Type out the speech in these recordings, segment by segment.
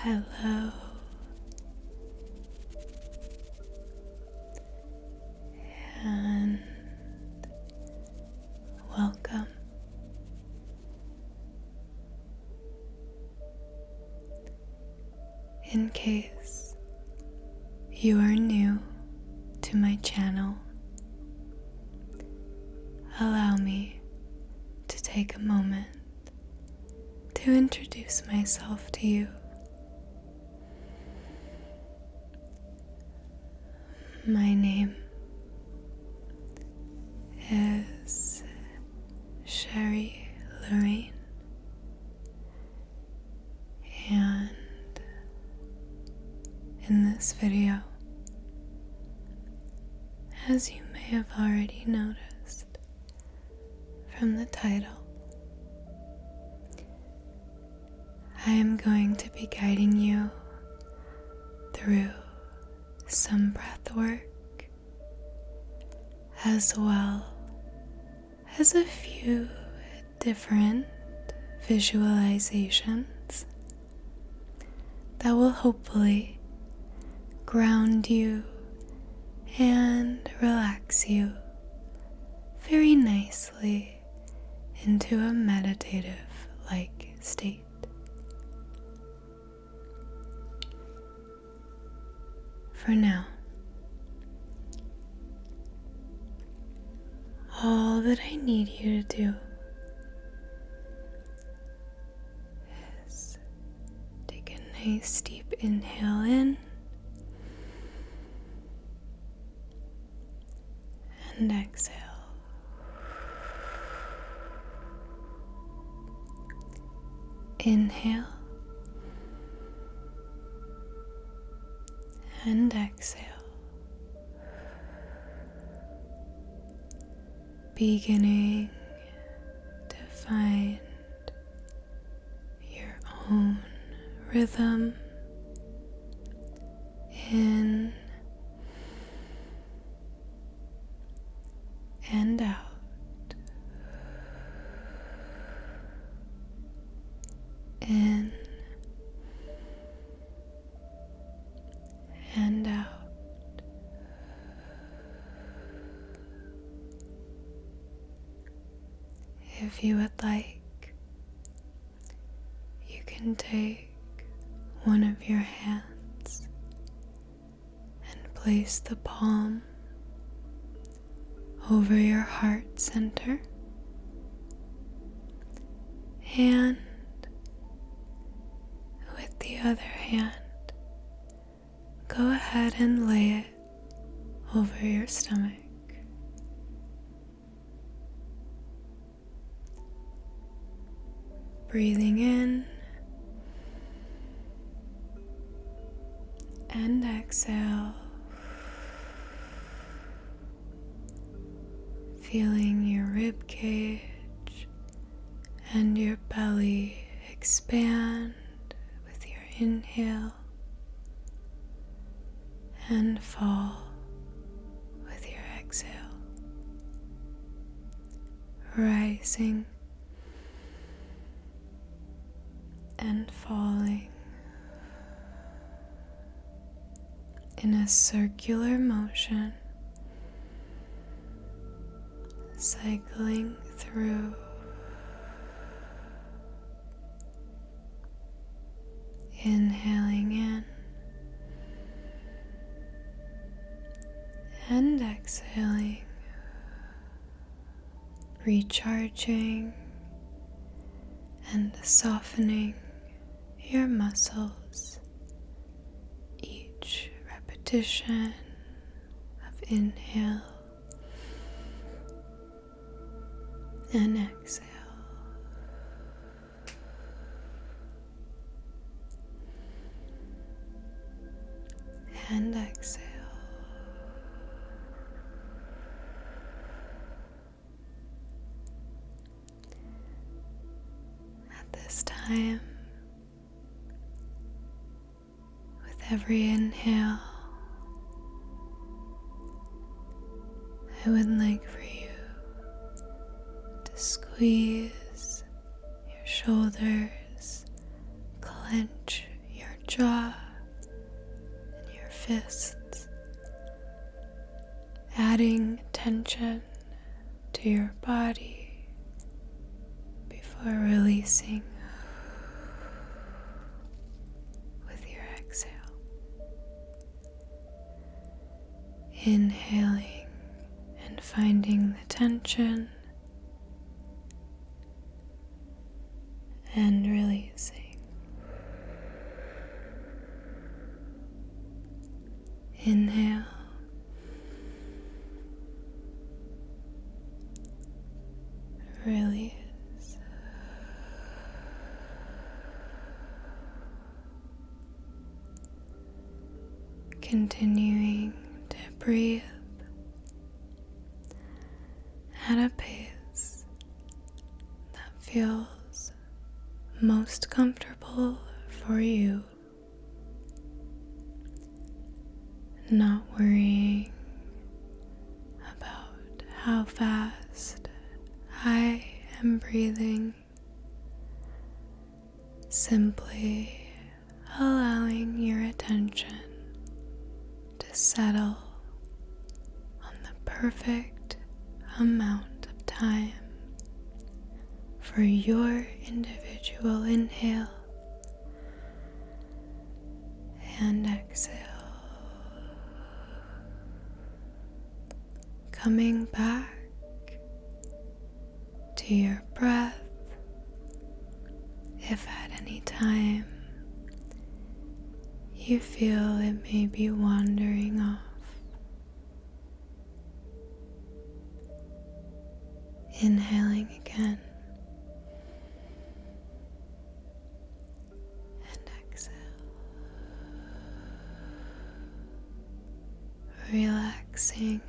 Hello, and welcome. In case you are new to my channel, allow me to take a moment to introduce myself to you. My name is Sherry Lorraine, and in this video, as you may have already noticed from the title, I am going to be guiding you through some breath work, as well as a few different visualizations that will hopefully ground you and relax you very nicely into a meditative-like state. For now, all that I need you to do is take a nice deep inhale in and exhale. Inhale and exhale, beginning to find your own rhythm in and out. In and out. If you would like, you can take one of your hands and place the palm over your heart center, and with the other hand, go ahead and lay it over your stomach. Breathing in and exhale, feeling your rib cage and your belly expand with your inhale and fall with your exhale, rising and falling in a circular motion, cycling through, inhaling in and exhaling, recharging and softening your muscles. Each repetition of inhale and exhale. And exhale. At this time, with every inhale, I would like for you to squeeze your shoulders, clench your jaw and your fists, adding tension to your body before releasing with your exhale. Inhaling and finding the tension and releasing. Inhale. Release. Continuing to breathe at a pace that feels most comfortable for you, not worrying about how fast I am breathing, simply allowing your attention to settle on the perfect amount of time for your individual inhale and exhale. Coming back to your breath, if at any time you feel it may be wandering off. Inhaling again and exhale. Relaxing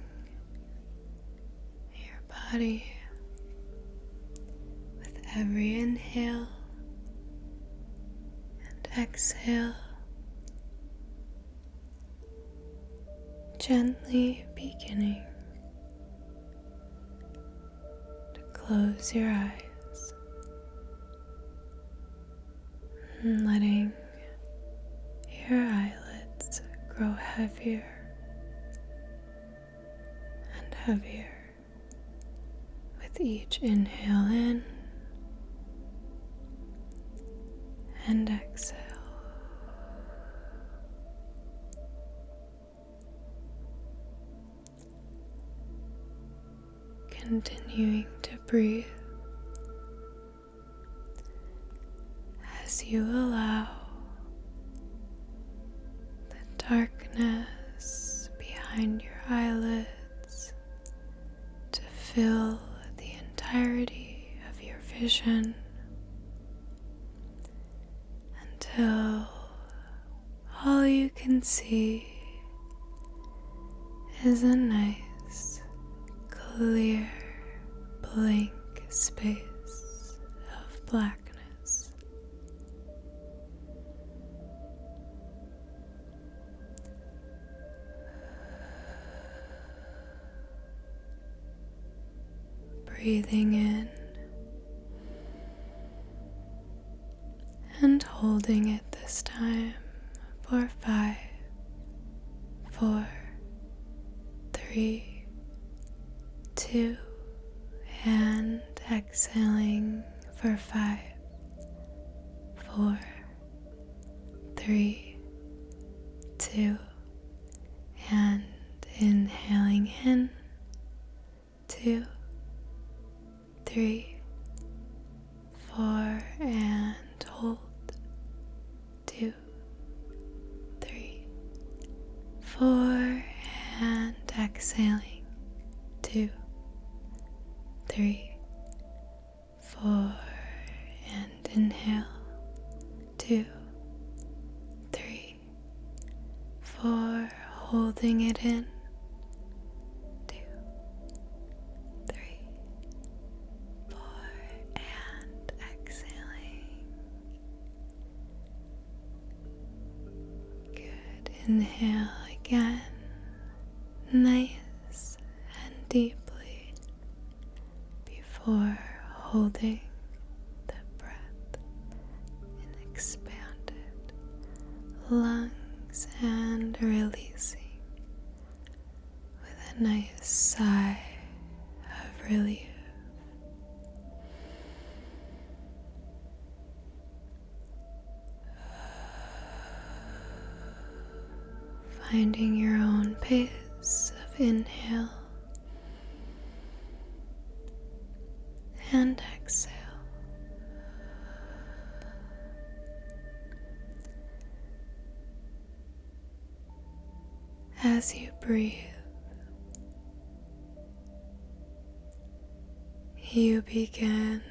your body with every inhale and exhale. Gently beginning to close your eyes and letting your eyelids grow heavier and heavier with each inhale in and exhale. Continuing to breathe as you allow the darkness behind your eyelids to fill the entirety of your vision until all you can see is a nice, clear, blank space of blackness. Breathing in and holding it this time for 5, 4, 3, 2, and exhaling for 5, 4, 3, 2, and inhaling in 2, 3, 4, and hold 2, 3, 4, and exhaling 2, 3, 4, and inhale 2, 3, 4, holding it in 2, 3, 4, and exhaling. Good. Inhale again, nice and deeply, before holding the breath in expanded, lungs and releasing with a nice sigh of relief. Finding your own pace of inhale and exhale. As you breathe, you begin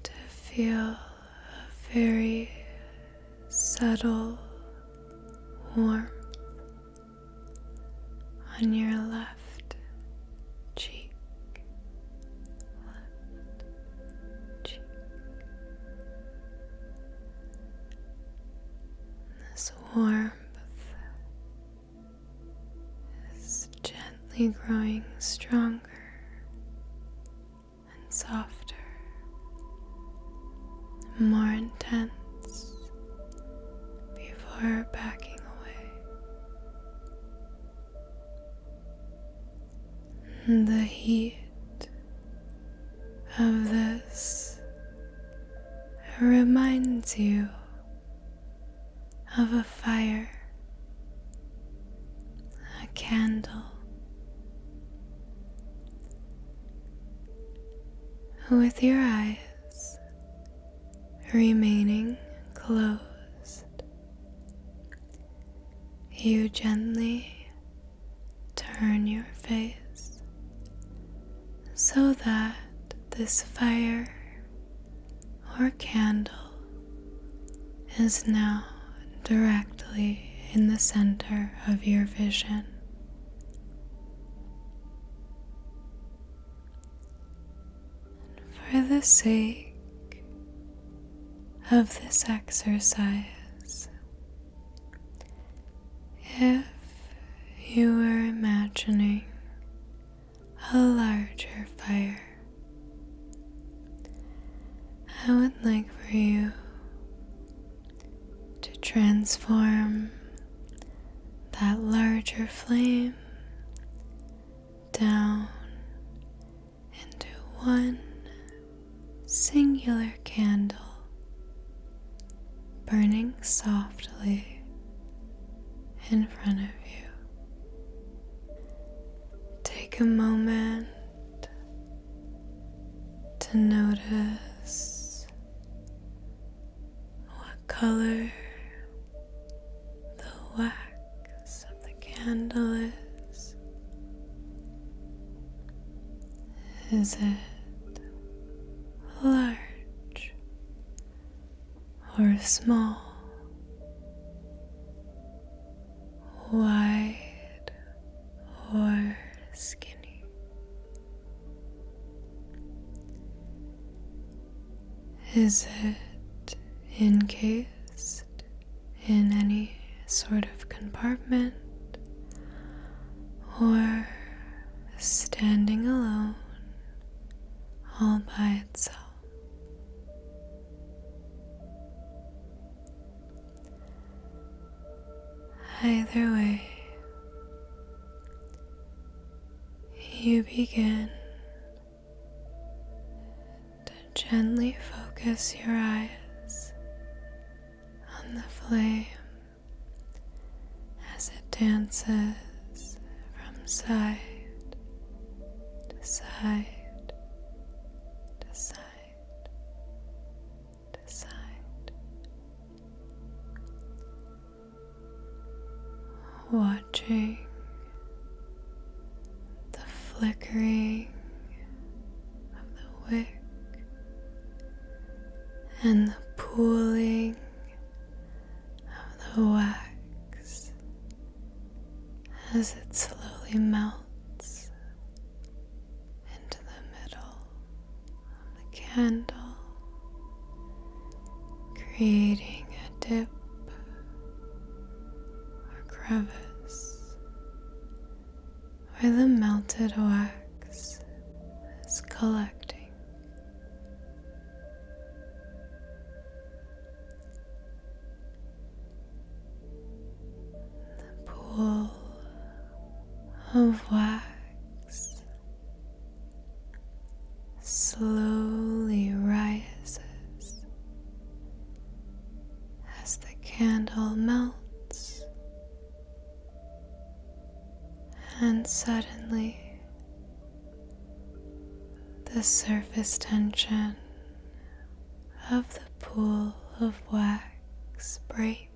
to feel a very subtle warmth on your left cheek. This warmth is gently growing stronger and softer, more intense before backing away. The heat of this reminds you of a fire, a candle, with your eyes remaining closed. You gently turn your face so that this fire or candle is now directly in the center of your vision. For the sake of this exercise, if you were imagining a larger fire, I would like for you to transform that larger flame down into one singular candle burning softly in front of you. Take a moment to notice what color the wax of the candle is. Is it large or small, wide or skinny? Is it encased in any sort of compartment or standing alone all by itself? Either way, you begin to gently focus your eyes on the flame as it dances from side to side to side to side, watching the flickering of the wick and the pooling of the wax as it slowly melts into the middle of the candle, creating a dip or crevice where the melted wax is collecting. of wax slowly rises as the candle melts, and suddenly the surface tension of the pool of wax breaks,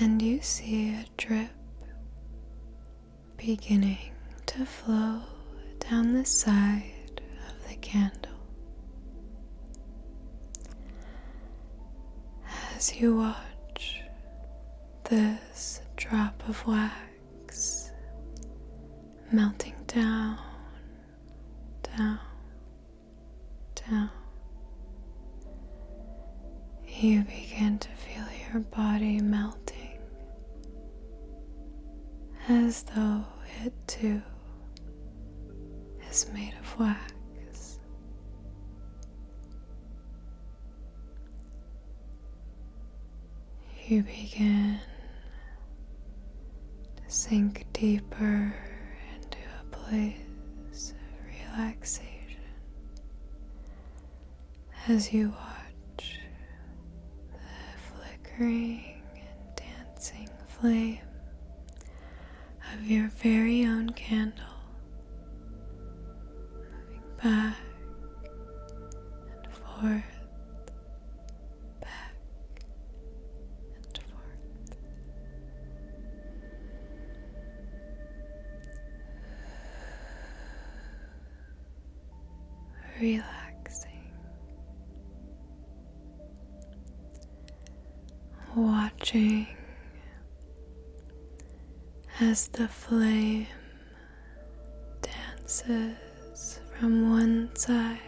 and you see a drip beginning to flow down the side of the candle. As you watch this drop of wax melting down, down, down, you begin to feel your body melting as though it too is made of wax. You begin to sink deeper into a place of relaxation as you watch the flickering and dancing flame of your very own candle moving back and forth, back and forth. Relaxing, watching as the flame dances from one side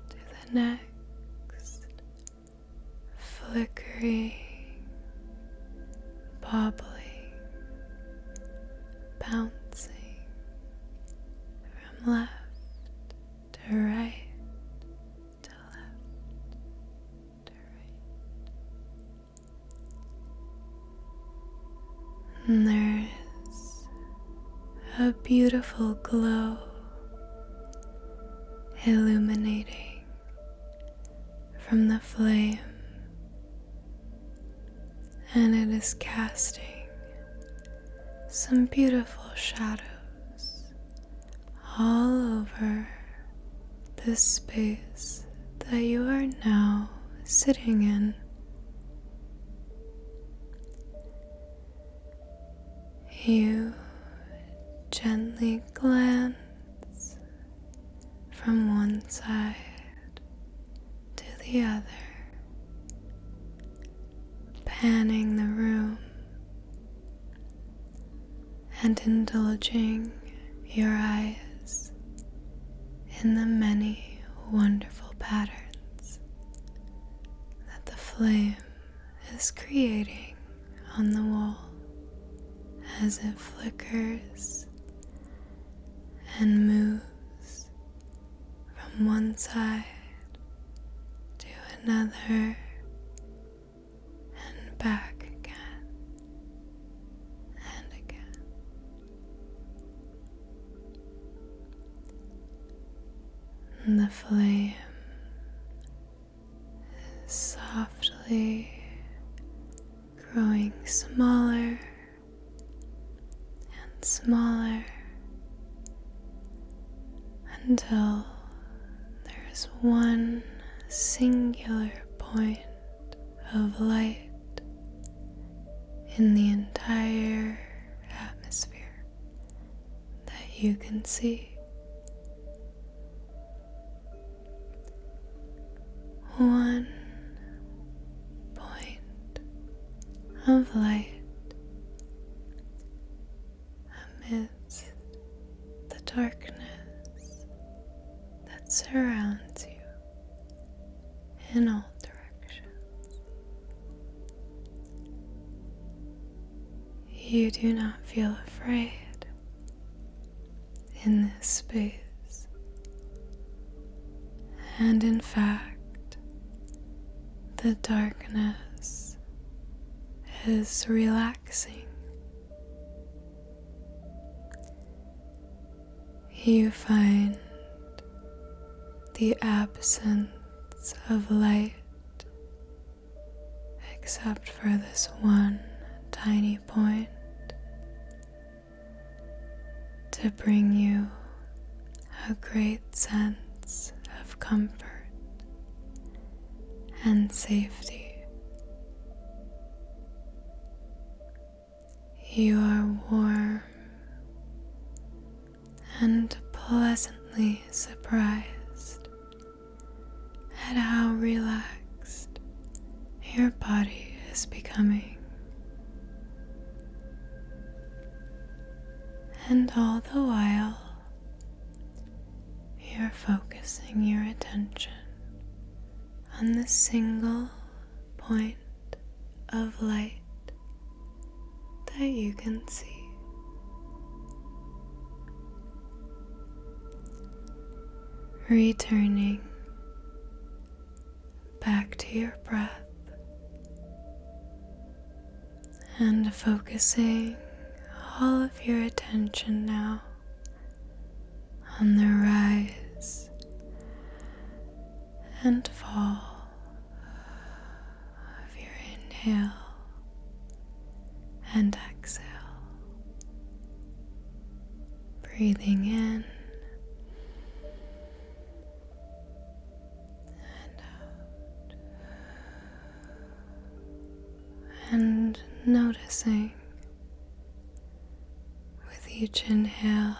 to the next, flickering, bobbling, bouncing from left to right, to left, to right. And there is a beautiful glow illuminating from the flame, and it is casting some beautiful shadows all over this space that you are now sitting in. You gently glance from one side to the other, panning the room and indulging your eyes in the many wonderful patterns that the flame is creating on the wall as it flickers and moves from one side to another and back again and again. And the flame is softly growing smaller and smaller until there is one singular point of light in the entire atmosphere that you can see. One point of light amidst the darkness that surrounds you in all directions. You do not feel afraid in this space, and in fact, the darkness is relaxing you find the absence of light except for this one tiny point to bring you a great sense of comfort and safety. You are warm and pleasantly surprised at how relaxed your body is becoming. And all the while, you're focusing your attention on the single point of light that you can see. Returning back to your breath and focusing all of your attention now on the rise and fall of your inhale and exhale. Breathing in and out, and noticing with each inhale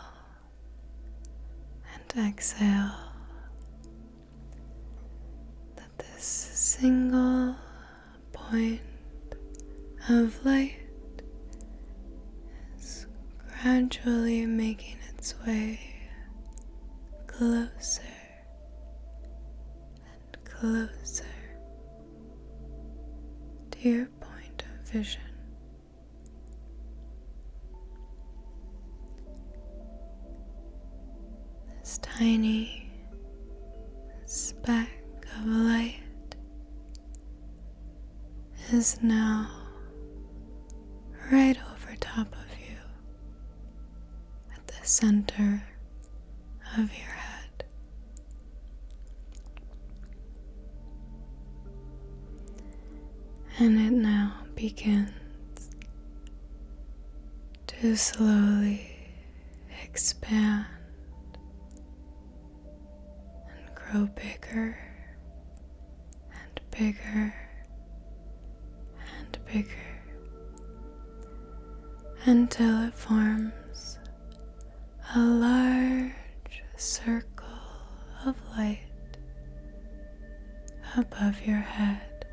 and exhale that this single point of light is gradually making its way closer and closer to your point of vision. This tiny speck of light is now right over top of you at the center of your head. And it now begins to slowly expand and grow bigger and bigger and bigger until it forms a large circle of light above your head,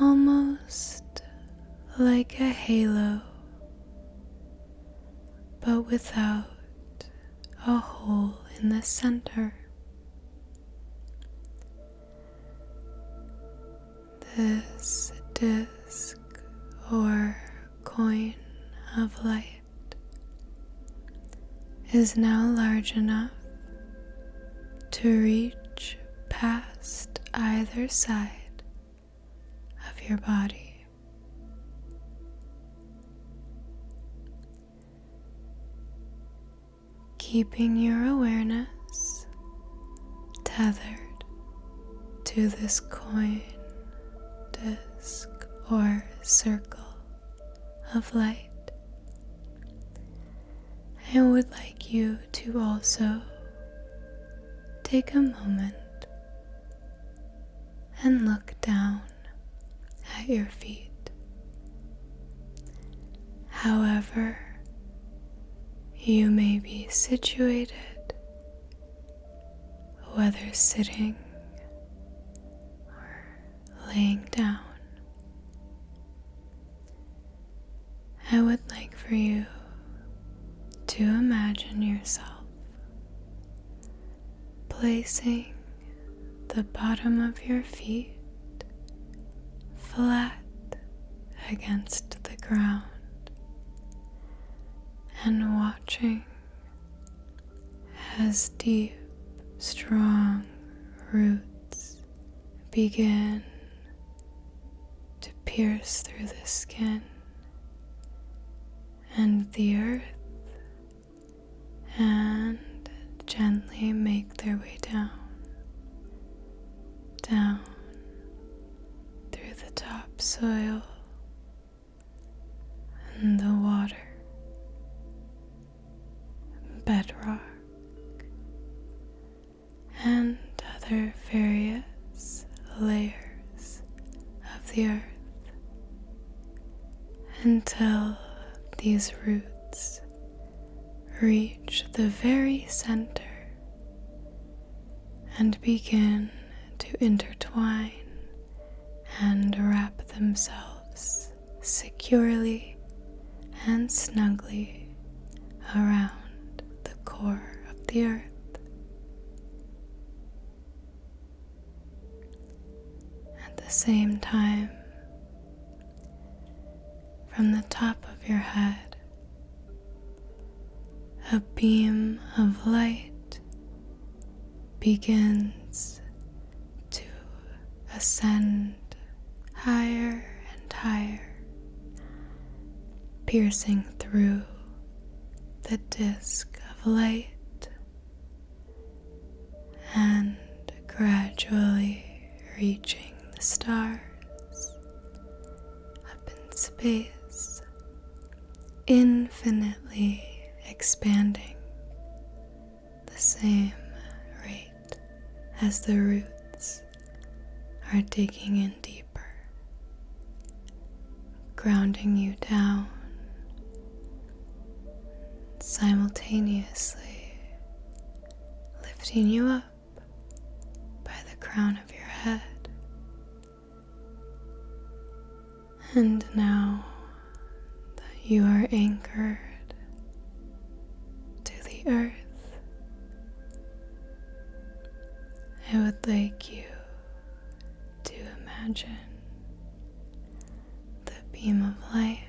almost like a halo, but without a hole in the center. This disc or coin of light is now large enough to reach past either side of your body. Keeping your awareness tethered to this coin, disc, or circle of light, I would like you to also take a moment and look down at your feet. However you may be situated, whether sitting or laying down, I would like for you to imagine yourself placing the bottom of your feet flat against the ground and watching as deep, strong roots begin to pierce through the skin and the earth and gently make their way down through the topsoil and the water, bedrock, and other various layers of the earth until these roots reach the very center and begin to intertwine and wrap themselves securely and snugly around the core of the earth. At the same time, from the top of your head, a beam of light begins to ascend higher and higher, piercing through the disk of light and gradually reaching the stars up in space, infinitely expanding the same rate as the roots are digging in deeper, grounding you down, simultaneously lifting you up by the crown of your head. And now that you are anchored to the earth, I would like you to imagine the beam of light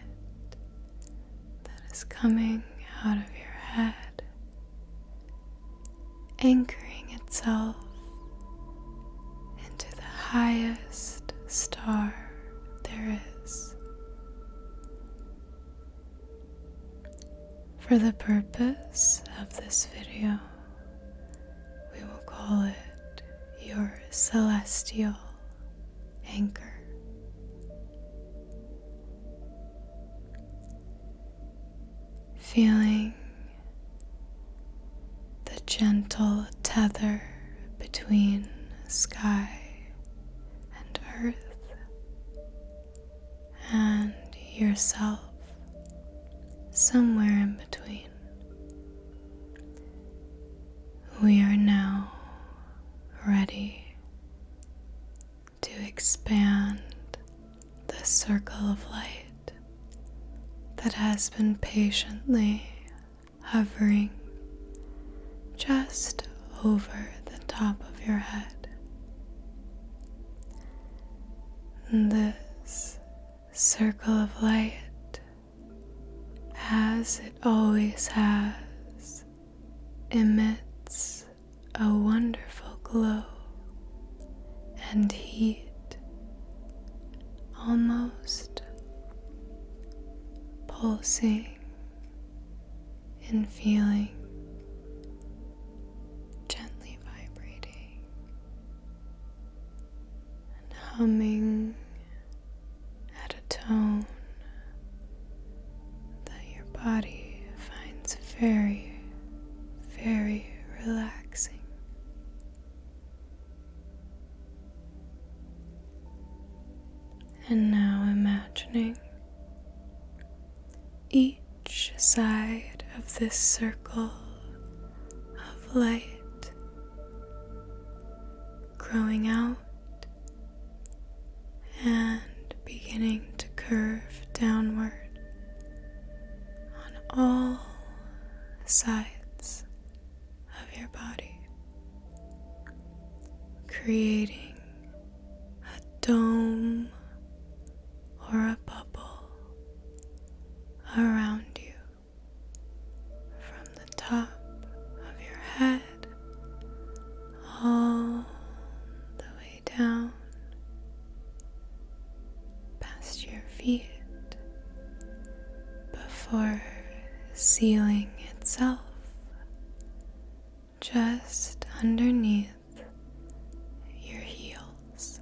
that is coming out of your head, anchoring itself into the highest star there is. For the purpose of this video, we will call it your celestial anchor. Feeling the gentle tether between sky and earth and yourself somewhere in between. We are now ready to expand the circle of light that has been patiently hovering just over the top of your head. This circle of light, as it always has, emits a wonderful glow and heat, almost pulsing and feeling, gently vibrating and humming at a tone that your body finds very, very relaxing. And now imagining each side of this circle of light growing out and beginning to curve downward on all sides of your body, creating a dome or a bubble around you from the top of your head all the way down past your feet before just underneath your heels.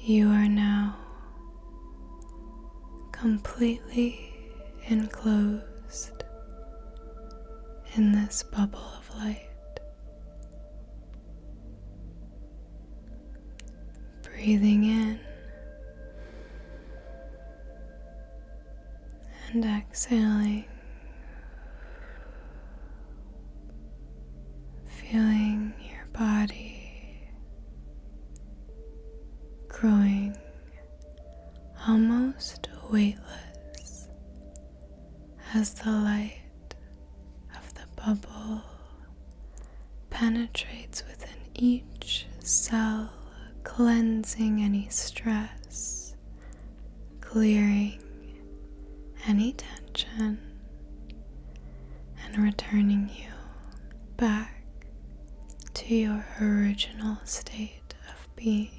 You are now completely enclosed in this bubble of light. Breathing in and exhaling, feeling your body growing almost weightless as the light of the bubble penetrates within each cell, cleansing any stress, clearing any tension, and returning you back to your original state of being.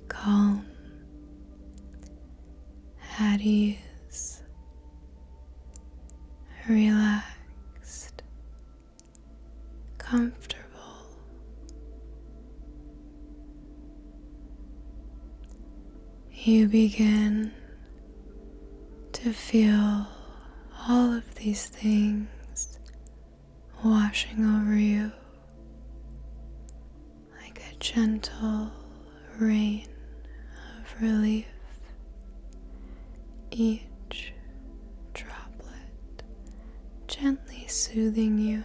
Calm, at ease, relaxed, comfortable. You begin to feel all of these things washing over you like a gentle rain of relief. Each droplet gently soothing you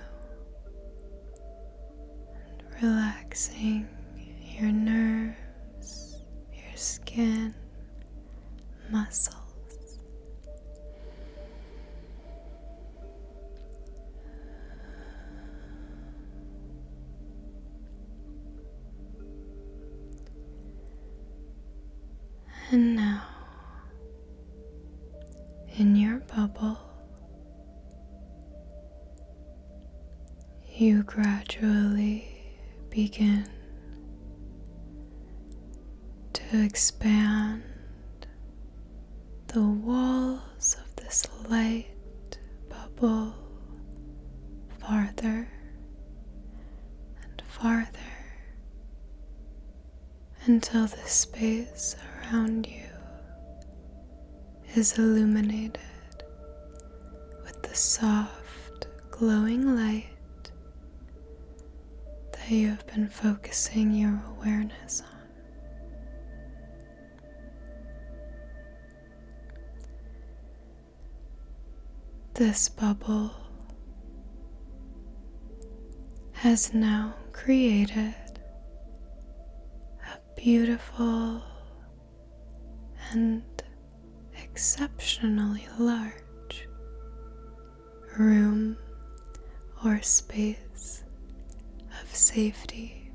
and relaxing your nerves, your skin, muscles. And now, in your bubble, you gradually begin to expand the walls of this light bubble farther and farther until the space around you is illuminated with the soft, glowing light that you have been focusing your awareness on. This bubble has now created a beautiful and exceptionally large room or space of safety.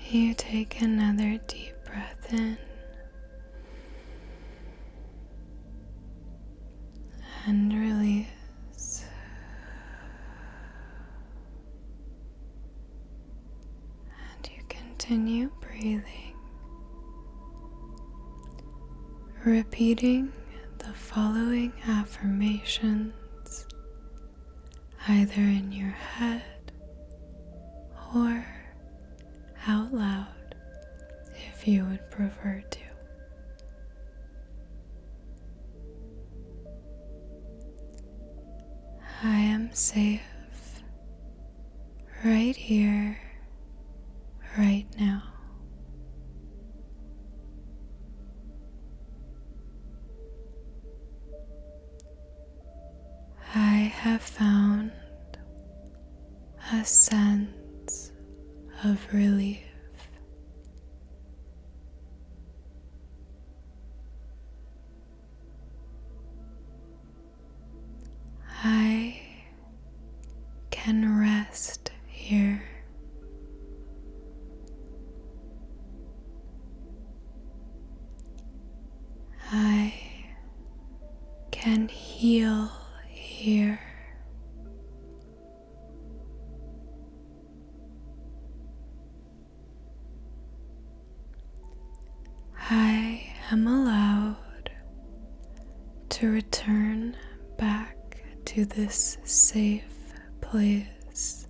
You take another deep breath in and release. And you continue breathing, repeating the following affirmations either in your head or out loud if you would prefer to. I am safe right here, right now. I have found a sense of relief. I can rest here. I can heal here. I am allowed to to return back to this safe place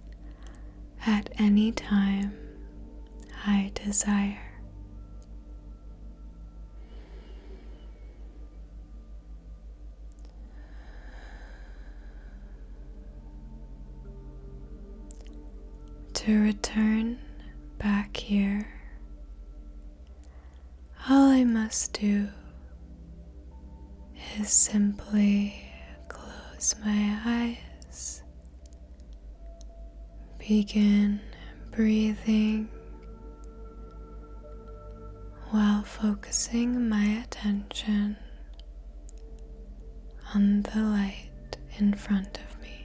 at any time I desire. To return back here, all I must do is simply close my eyes, begin breathing while focusing my attention on the light in front of me.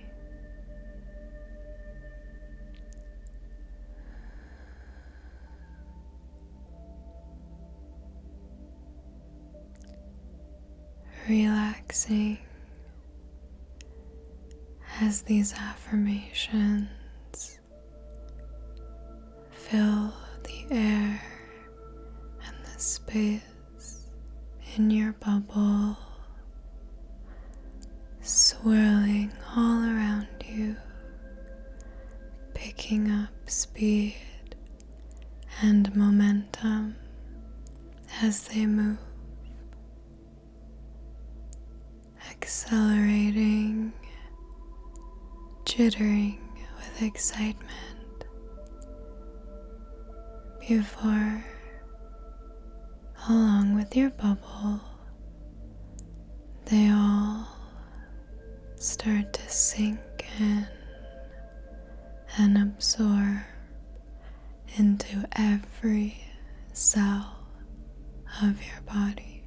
Relaxing as these affirmations fill the air and the space in your bubble, swirling all around you, picking up speed and momentum as they move, accelerating, jittering with excitement before, along with your bubble, they all start to sink in and absorb into every cell of your body.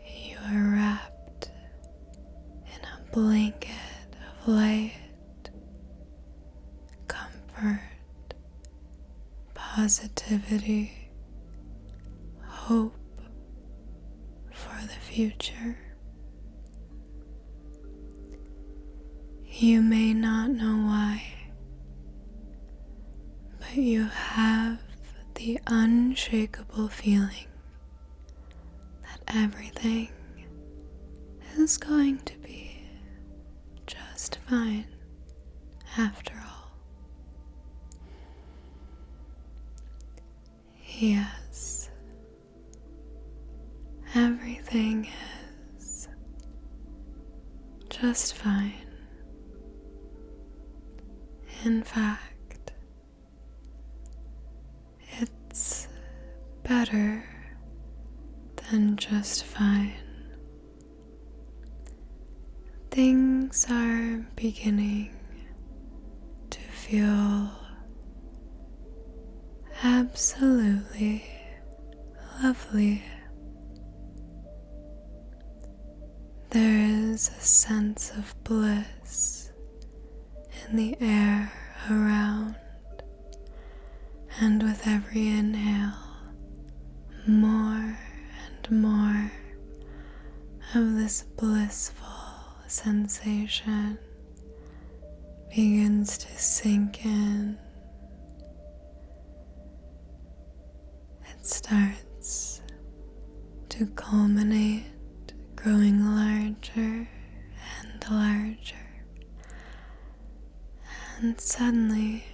You are wrapped in a blanket of light, comfort, positivity, hope for the future. You may not know why, but you have the unshakable feeling that everything is going to be just fine after all. Yes, everything is just fine. In fact, it's better than just fine. Things are beginning to feel absolutely lovely. There is a sense of bliss in the air around, and with every inhale, more and more of this blissful sensation begins to sink in. It starts to culminate, growing larger and larger, and suddenly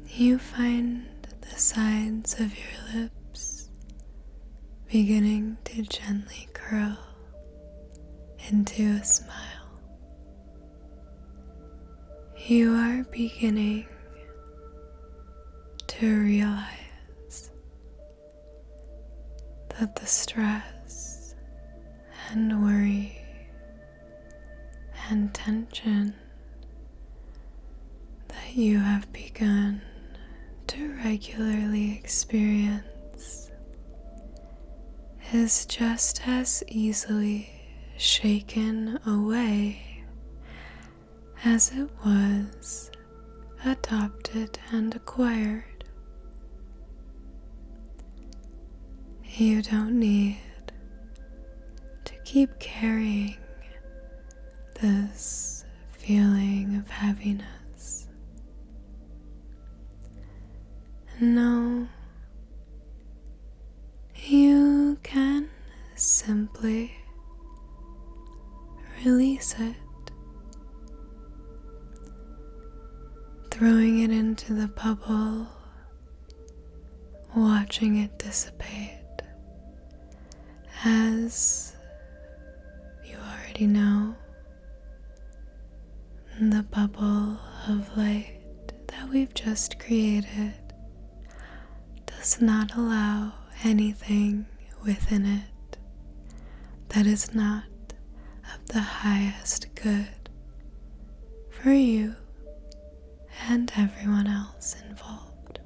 you find the sides of your lips beginning to gently curl into a smile. You are beginning to realize that the stress and worry and tension that you have begun to regularly experience is just as easily shaken away as it was adopted and acquired. You don't need to keep carrying this feeling of heaviness. No, you can simply release it, throwing it into the bubble, watching it dissipate. As you already know, the bubble of light that we've just created does not allow anything within it that is not of the highest good for you and everyone else involved.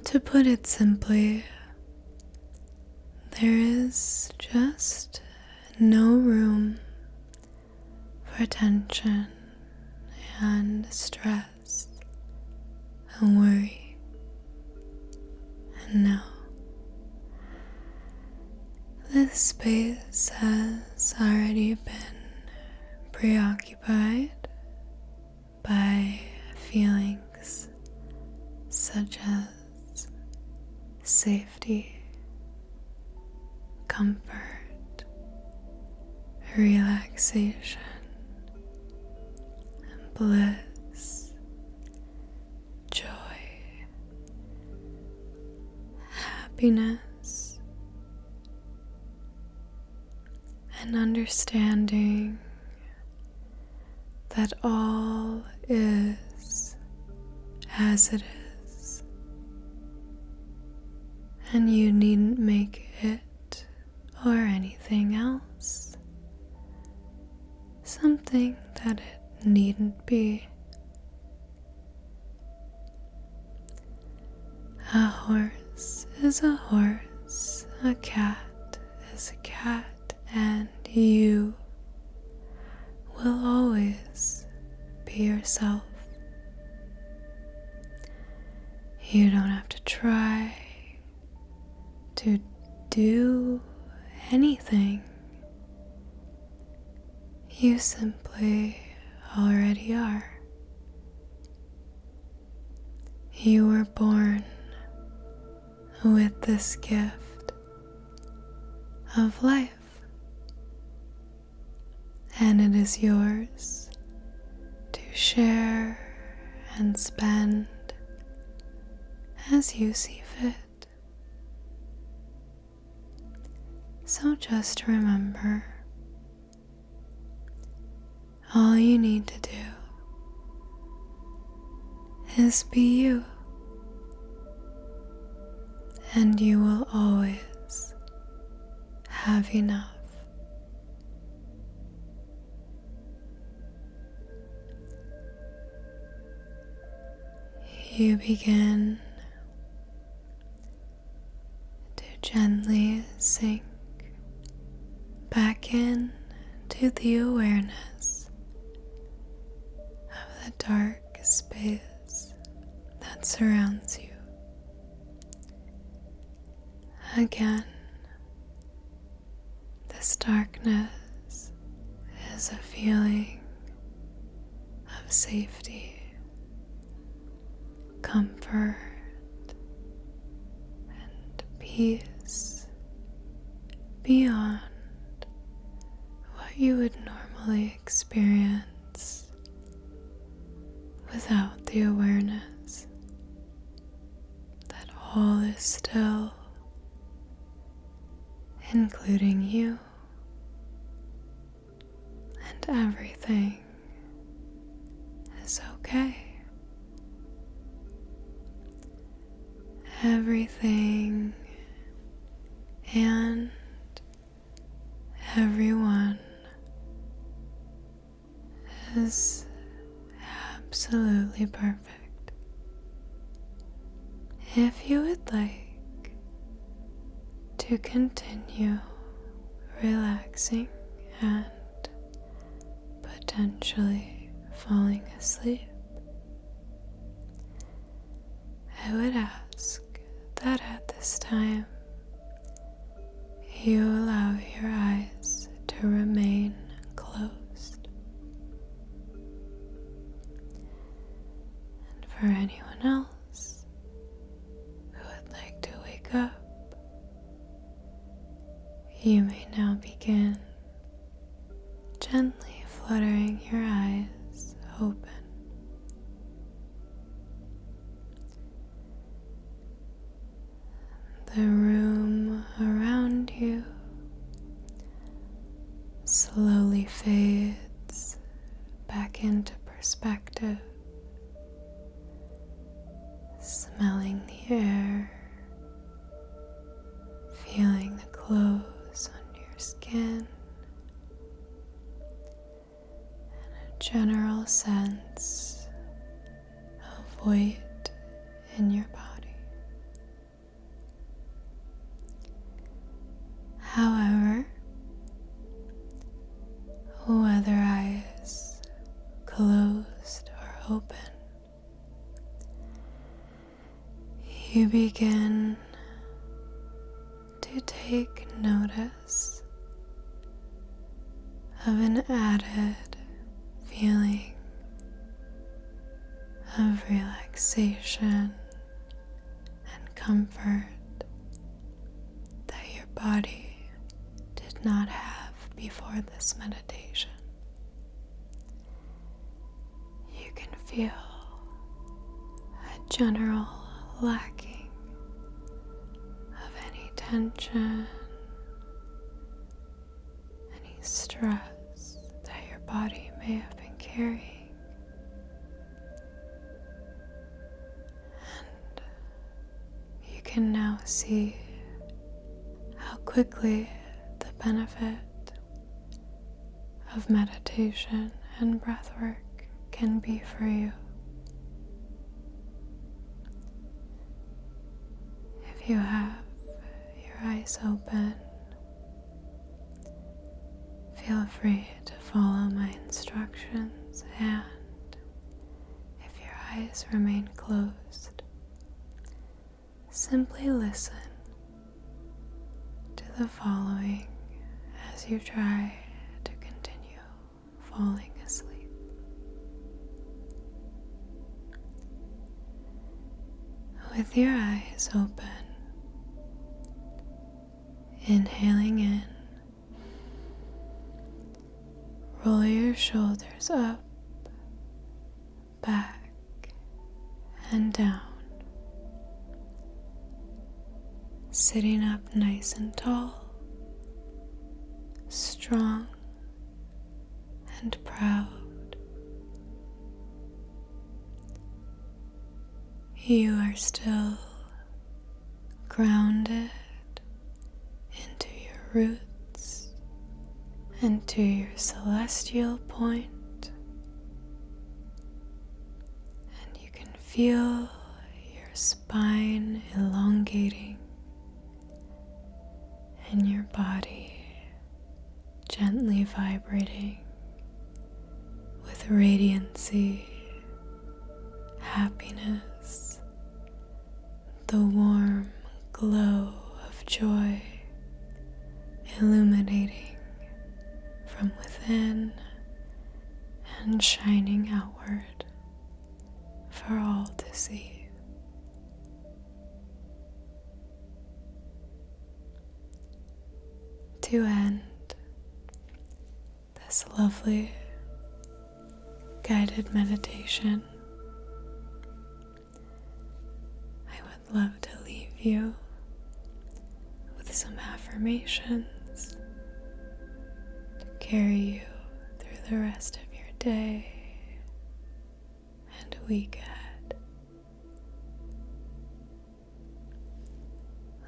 To put it simply, there is just no room for tension and stress and worry. And no, this space has already been preoccupied by feelings such as safety, comfort, relaxation, bliss, joy, happiness, and understanding that all is as it is, and you needn't make it or anything else something that it needn't be. A horse is a horse, a cat is a cat, and you will always be yourself. You don't have to try to do anything. You simply already are. You were born with this gift of life, and it is yours to share and spend as you see fit. So just remember, all you need to do is be you, and you will always have enough. You begin to gently sink back in to the awareness of the dark space that surrounds you. Again, this darkness is a feeling of safety, comfort, and peace beyond what you would normally experience without the awareness that all is still, including you, and everything is okay. Everything and everyone is absolutely perfect. If you would like to continue relaxing and potentially falling asleep, I would ask that at this time you allow your eyes to remain closed. And for anyone else, wake up, you may now begin gently fluttering your eyes open. The room around you slowly fades back into perspective, smelling the air, feeling the clothes under your skin, and a general sense of weight in your body. However, whether eyes closed or open, you begin to take notice of an added feeling of relaxation and comfort that your body did not have before this meditation. You can feel a general lacking of any tension, any stress that your body may have been carrying. And you can now see how quickly the benefit of meditation and breathwork can be for you. If you have your eyes open, feel free to follow my instructions, and if your eyes remain closed, simply listen to the following as you try to continue falling asleep. With your eyes open, inhaling in, roll your shoulders up, back, and down, sitting up nice and tall, strong and proud. You are still grounded into your roots and to your celestial point, and you can feel your spine elongating and your body gently vibrating with radiancy, happiness, the warm glow of joy illuminating from within and shining outward for all to see. To end this lovely guided meditation, I would love to leave you with some affirmations to carry you through the rest of your day and week ahead.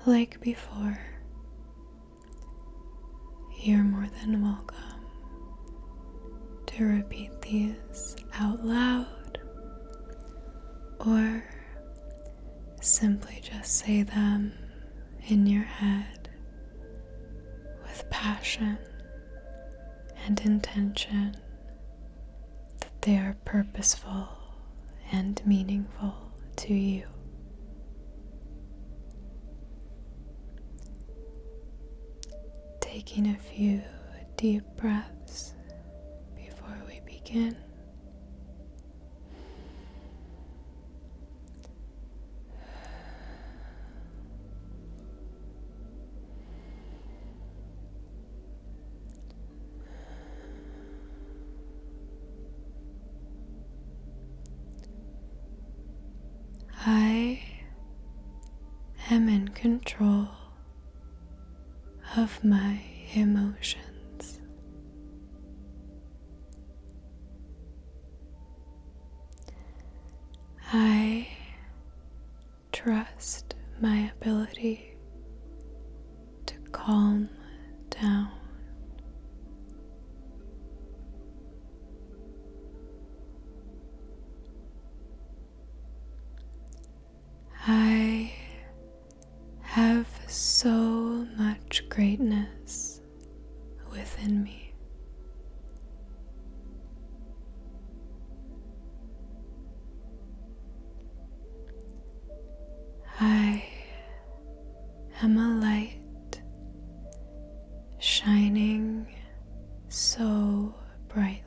Like before, you're more than welcome to repeat these out loud or simply just say them in your head with passion and intention that they are purposeful and meaningful to you. Taking a few deep breaths before we begin. am in control of my emotions. I trust my ability to calm down. I have so much greatness within me. I am a light shining so brightly.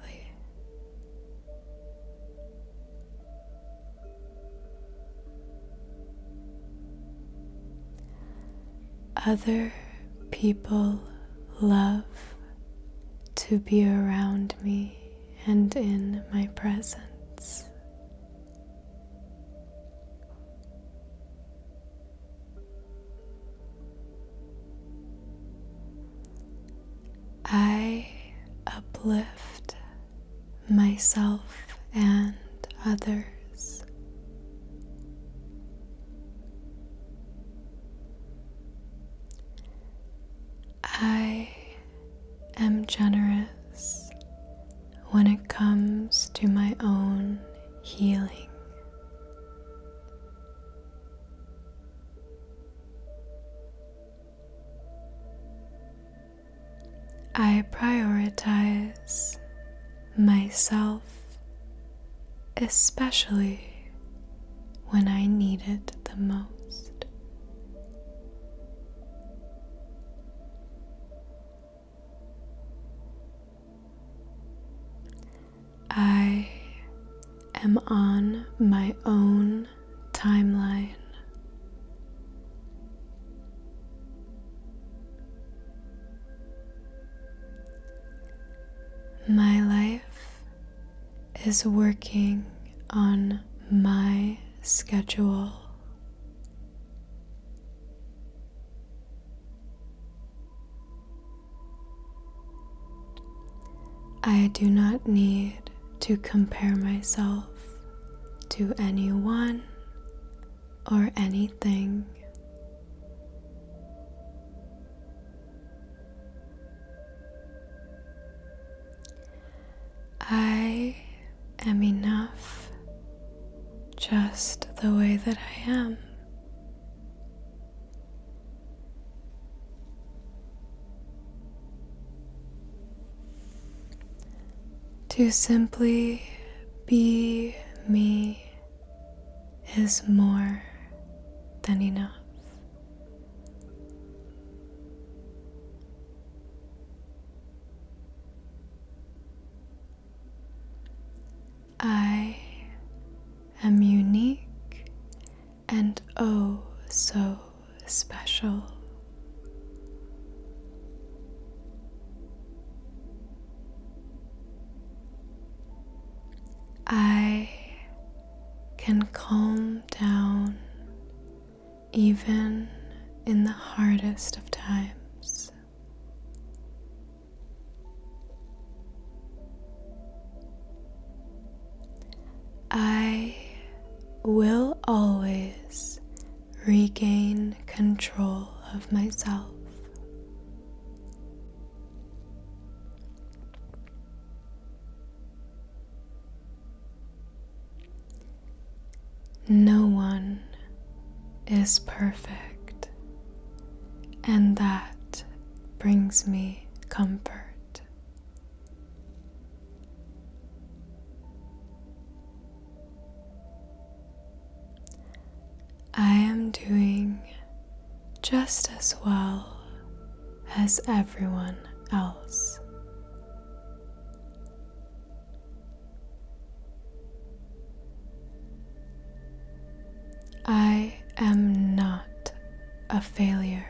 Other people love to be around me and in my presence. I uplift myself and others. I am generous when it comes to my own healing. I prioritize myself, especially when I need it the most. I am on my own timeline. My life is working on my schedule. I do not need to compare myself to anyone or anything. I am enough just the way that I am. To simply be me is more than enough. I am unique and oh so special. I can calm down even in the hardest of times. I will always regain control of myself. No one is perfect, and that brings me comfort. I am doing just as well as everyone else. I am not a failure.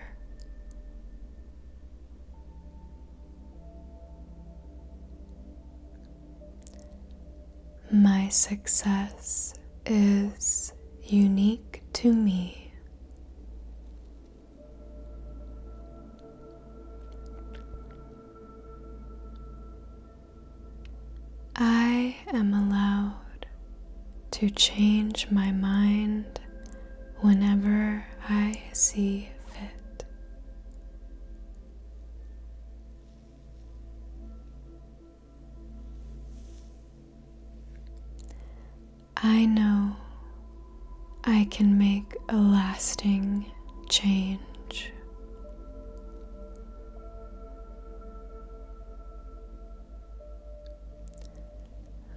My success is unique to me, to change my mind whenever I see fit. I know I can make a lasting change.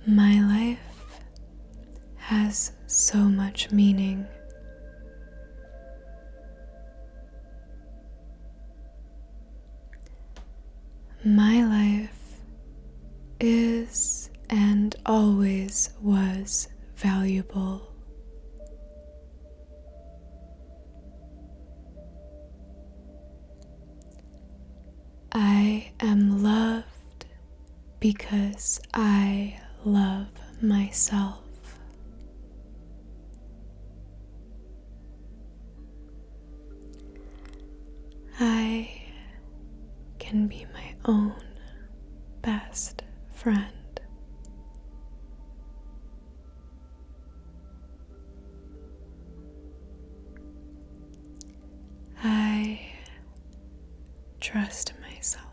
My life has so much meaning. My life is and always was valuable. I am loved because I love myself. I can be my own best friend. I trust myself.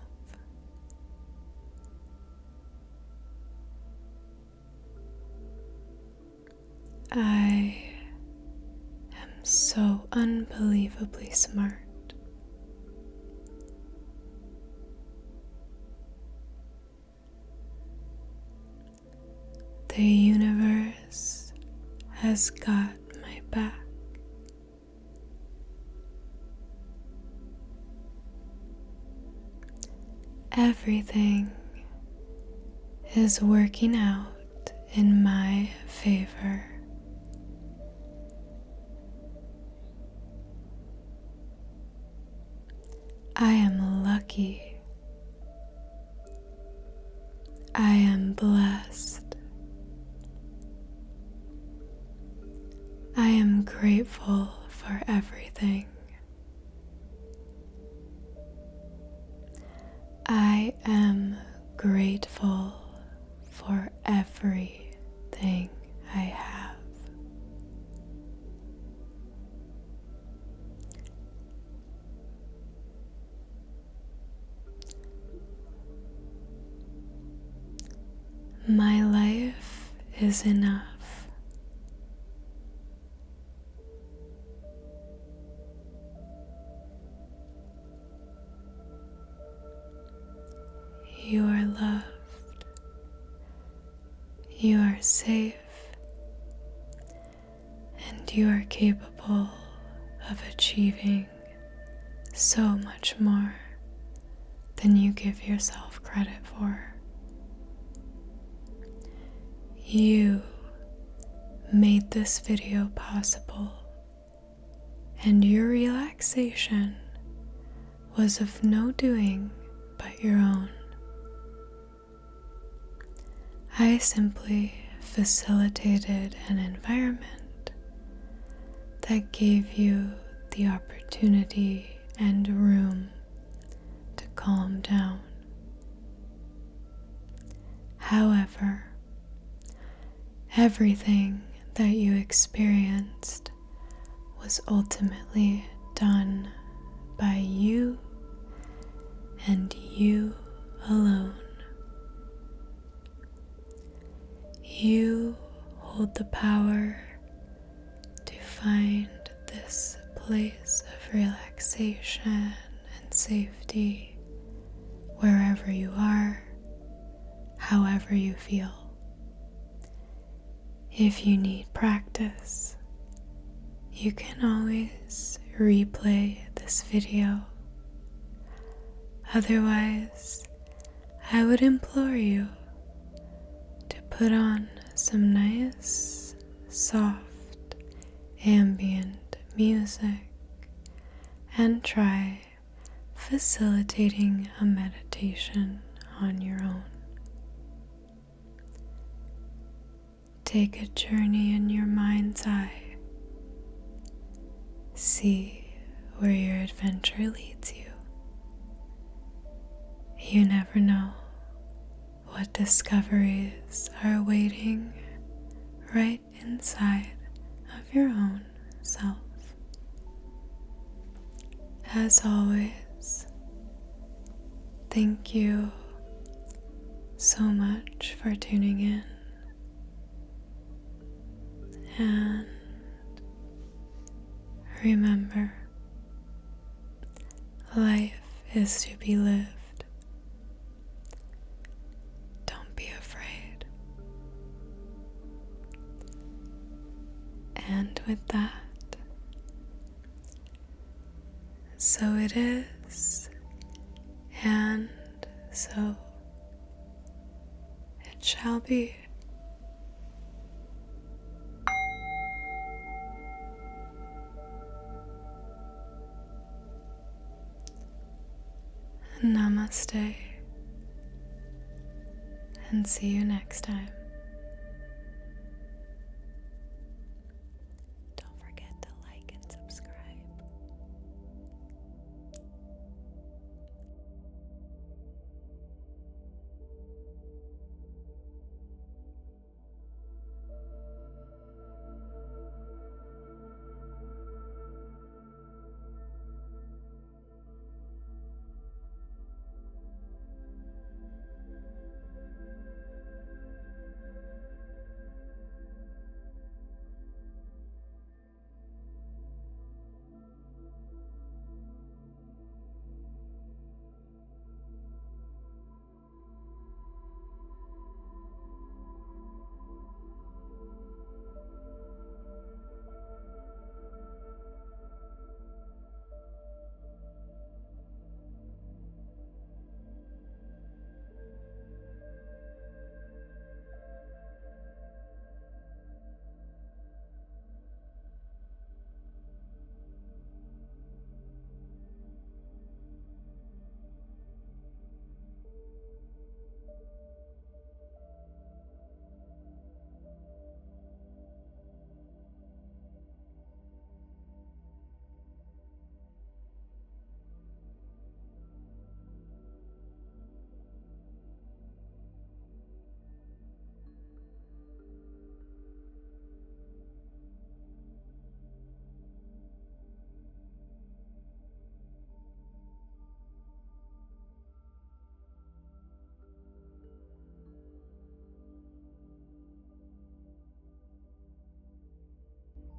I am so unbelievably smart. The universe has got my back. Everything is working out in my favor. I am lucky. I am blessed. I am grateful for everything. I am grateful for everything I have. My life is enough. You are loved. You are safe. And you are capable of achieving so much more than you give yourself credit for. You made this video possible, and your relaxation was of no doing but your own. I simply facilitated an environment that gave you the opportunity and room to calm down. However, everything that you experienced was ultimately done by you and you alone. You hold the power to find this place of relaxation and safety wherever you are, however you feel. If you need practice, you can always replay this video. Otherwise, I would implore you to put on some nice, soft, ambient music and try facilitating a meditation on your own. Take a journey in your mind's eye. See where your adventure leads you. You never know what discoveries are waiting right inside of your own self. As always, thank you so much for tuning in, and remember, life is to be lived. Don't be afraid. And with that, so it is, and so it shall be. Namaste, and see you next time.